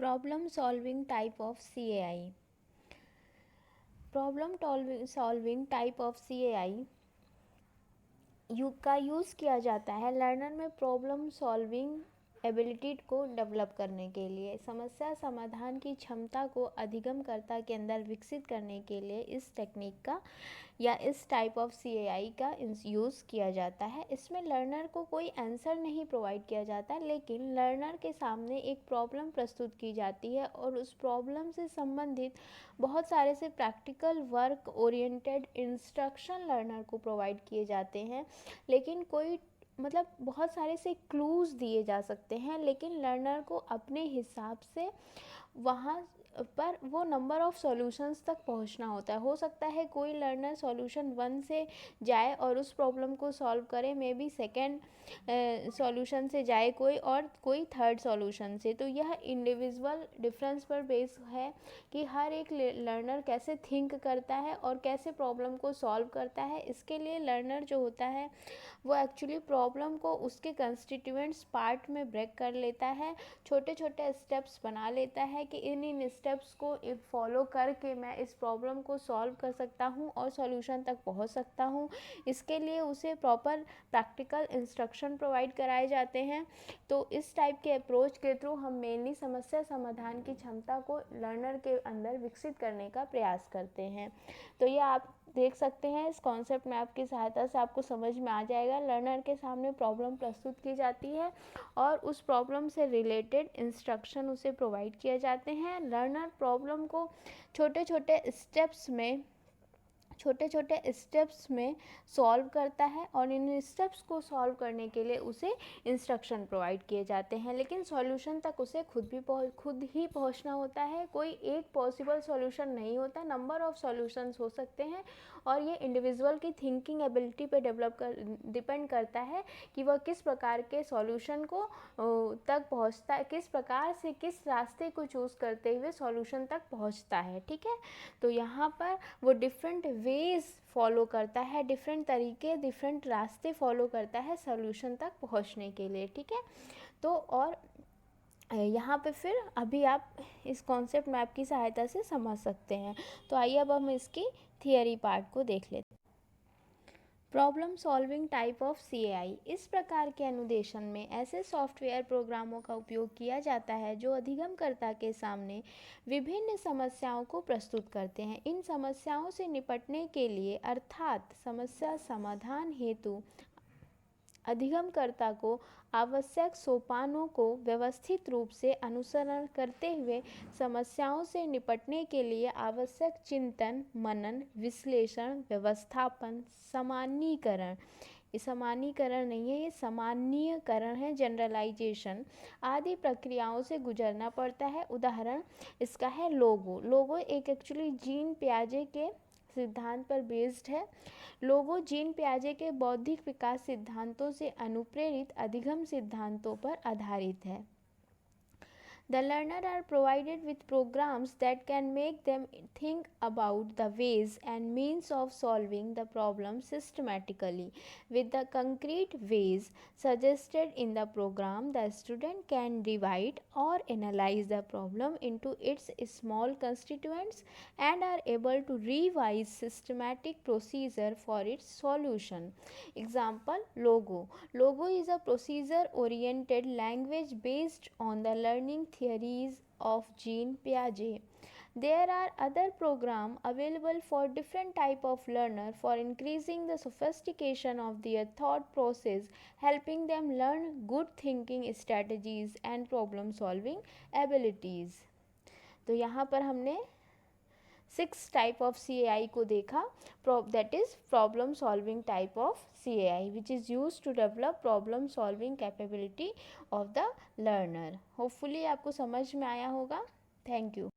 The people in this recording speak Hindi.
Problem solving type of CAI. Problem solving type of CAI का यूज़ किया जाता है लर्नर में प्रॉब्लम सॉल्विंग एबिलिटी को डेवलप करने के लिए, समस्या समाधान की क्षमता को अधिगमकर्ता के अंदर विकसित करने के लिए इस टेक्निक का या इस टाइप ऑफ CAI का यूज़ किया जाता है। इसमें लर्नर को कोई आंसर नहीं प्रोवाइड किया जाता, लेकिन लर्नर के सामने एक प्रॉब्लम प्रस्तुत की जाती है और उस प्रॉब्लम से संबंधित बहुत सारे से practical work oriented instruction learner को प्रोवाइड किए जाते हैं। लेकिन कोई बहुत सारे से क्लूज़ दिए जा सकते हैं, लेकिन लर्नर को अपने हिसाब से वहाँ पर वो नंबर ऑफ़ सॉल्यूशंस तक पहुँचना होता है। हो सकता है कोई लर्नर सॉल्यूशन 1 से जाए और उस प्रॉब्लम को सॉल्व करे, मे बी सेकेंड सॉल्यूशन से जाए कोई, और कोई थर्ड सॉल्यूशन से। तो यह इंडिविजुअल डिफरेंस पर बेस है कि हर एक लर्नर कैसे थिंक करता है और कैसे प्रॉब्लम को सॉल्व करता है। इसके लिए लर्नर जो होता है वो एक्चुअली प्रॉब्लम को उसके कंस्टिट्यूएंट्स पार्ट में ब्रेक कर लेता है, छोटे छोटे स्टेप्स बना लेता है कि इन स्टेप्स को फॉलो करके मैं इस प्रॉब्लम को सॉल्व कर सकता हूँ और सॉल्यूशन तक पहुँच सकता हूँ। इसके लिए उसे प्रॉपर प्रैक्टिकल इंस्ट्रक्शन प्रोवाइड कराए जाते हैं। तो इस टाइप के अप्रोच के थ्रू हम मेनली समस्या समाधान की क्षमता को लर्नर के अंदर विकसित करने का प्रयास करते हैं। तो ये आप देख सकते हैं, इस कॉन्सेप्ट मैप की सहायता से आपको समझ में आ जाएगा। लर्नर के सामने प्रॉब्लम प्रस्तुत की जाती है और उस प्रॉब्लम से रिलेटेड इंस्ट्रक्शन उसे प्रोवाइड किए जाते हैं। लर्नर प्रॉब्लम को छोटे छोटे स्टेप्स में सॉल्व करता है और इन स्टेप्स को सॉल्व करने के लिए उसे इंस्ट्रक्शन प्रोवाइड किए जाते हैं, लेकिन सॉल्यूशन तक उसे खुद ही पहुंचना होता है। कोई एक पॉसिबल सॉल्यूशन नहीं होता, नंबर ऑफ सॉल्यूशंस हो सकते हैं और ये इंडिविजुअल की थिंकिंग एबिलिटी पे डिपेंड करता है कि वह किस प्रकार के सॉल्यूशन को तक पहुंचता है, किस प्रकार से किस रास्ते को चूज़ करते हुए सॉल्यूशन तक पहुंचता है। ठीक है, तो यहाँ पर वो डिफरेंट वेज फॉलो करता है, डिफरेंट तरीके डिफरेंट रास्ते फॉलो करता है सॉल्यूशन तक पहुंचने के लिए। ठीक है, तो और यहाँ पे फिर अभी आप इस कॉन्सेप्ट मैप की सहायता से समझ सकते हैं। तो आइए अब हम इसकी थियरी पार्ट को देख लेते हैं। Problem solving type of CAI। इस प्रकार के अनुदेशन में ऐसे सॉफ्टवेयर प्रोग्रामों का उपयोग किया जाता है जो अधिगमकर्ता के सामने विभिन्न समस्याओं को प्रस्तुत करते हैं। इन समस्याओं से निपटने के लिए अर्थात समस्या समाधान हेतु अधिगमकर्ता को आवश्यक सोपानों को व्यवस्थित रूप से अनुसरण करते हुए समस्याओं से निपटने के लिए आवश्यक चिंतन, मनन, विश्लेषण, व्यवस्थापन, सामान्यीकरण, ये सामान्यीकरण नहीं है, ये सामान्यीकरण है, जनरलाइजेशन आदि प्रक्रियाओं से गुजरना पड़ता है। उदाहरण इसका है लोगो एक एक्चुअली जीन पियाजे के सिद्धांत पर बेस्ड है। लोगो जीन पियाजे के बौद्धिक विकास सिद्धांतों से अनुप्रेरित अधिगम सिद्धांतों पर आधारित है। The learner are provided with programs that can make them think about the ways and means of solving the problem systematically. With the concrete ways suggested in the program, the student can divide or analyze the problem into its small constituents and are able to revise systematic procedure for its solution. Example, Logo. Logo is a procedure-oriented language based on the learning theories of Jean Piaget. There are other programs available for different type of learner for increasing the sophistication of their thought process, helping them learn good thinking strategies and problem solving abilities. तो यहाँ पर हमने 6 type of CAI को देखा, that is problem solving type of CAI which is used to develop problem solving capability of the learner. Hopefully आपको समझ में आया होगा. Thank you.